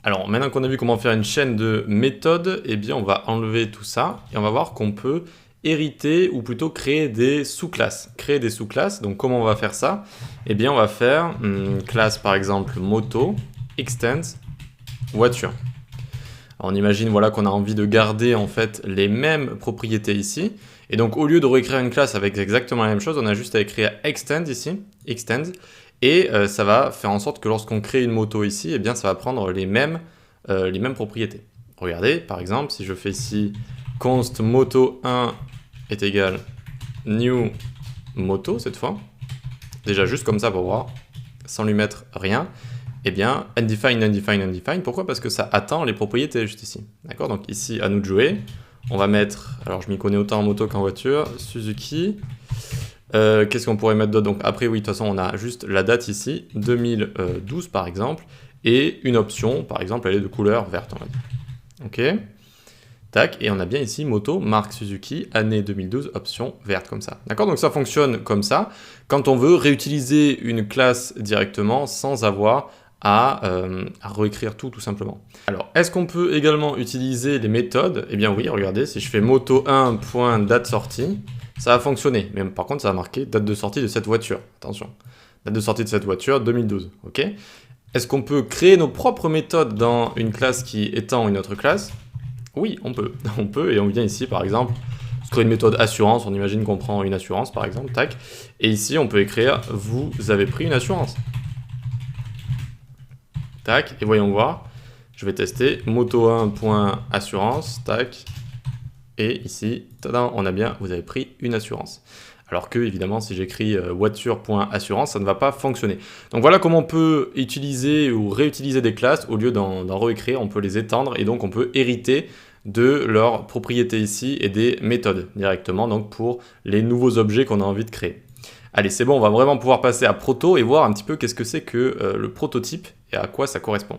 Alors maintenant qu'on a vu comment faire une chaîne de méthodes, eh bien on va enlever tout ça et on va voir qu'on peut hériter ou plutôt créer des sous-classes. Créer des sous-classes, donc comment on va faire ça? Eh bien on va faire une classe par exemple moto, extends, voiture. Alors, on imagine voilà, qu'on a envie de garder en fait les mêmes propriétés ici. Et donc au lieu de réécrire une classe avec exactement la même chose, on a juste à écrire extend ici, extend, et ça va faire en sorte que lorsqu'on crée une moto ici, eh bien ça va prendre les mêmes propriétés. Regardez, par exemple, si je fais ici const moto1 est égal new moto cette fois, déjà juste comme ça pour voir, sans lui mettre rien, eh bien undefined, undefined, undefined. Pourquoi? Parce que ça attend les propriétés juste ici. D'accord? Donc ici, à nous de jouer. On va mettre, alors je m'y connais autant en moto qu'en voiture, Suzuki. Qu'est-ce qu'on pourrait mettre d'autre? Donc après, oui, de toute façon, on a juste la date ici, 2012 par exemple, et une option, par exemple, elle est de couleur verte, on va dire. Ok? Tac, et on a bien ici moto, marque Suzuki, année 2012, option verte comme ça. D'accord? Donc ça fonctionne comme ça, quand on veut réutiliser une classe directement sans avoir à réécrire tout simplement. Alors, est-ce qu'on peut également utiliser les méthodes? Eh bien oui, regardez, si je fais moto1.date sortie, ça va fonctionner. Mais par contre, ça va marquer date de sortie de cette voiture. Attention, date de sortie de cette voiture, 2012. Ok? Est-ce qu'on peut créer nos propres méthodes dans une classe qui étend une autre classe? Oui, on peut. On peut, et on vient ici, par exemple, créer une méthode assurance. On imagine qu'on prend une assurance, par exemple, tac. Et ici, on peut écrire « vous avez pris une assurance ». Tac, et voyons voir. Je vais tester moto1.assurance, tac. Et ici, tadam, on a bien « vous avez pris une assurance ». Alors que, évidemment, si j'écris voiture.assurance, ça ne va pas fonctionner. Donc voilà comment on peut utiliser ou réutiliser des classes. Au lieu d'en réécrire, on peut les étendre et donc on peut hériter de leurs propriétés ici et des méthodes directement donc pour les nouveaux objets qu'on a envie de créer. Allez, c'est bon, on va vraiment pouvoir passer à Proto et voir un petit peu qu'est-ce que c'est que le prototype et à quoi ça correspond.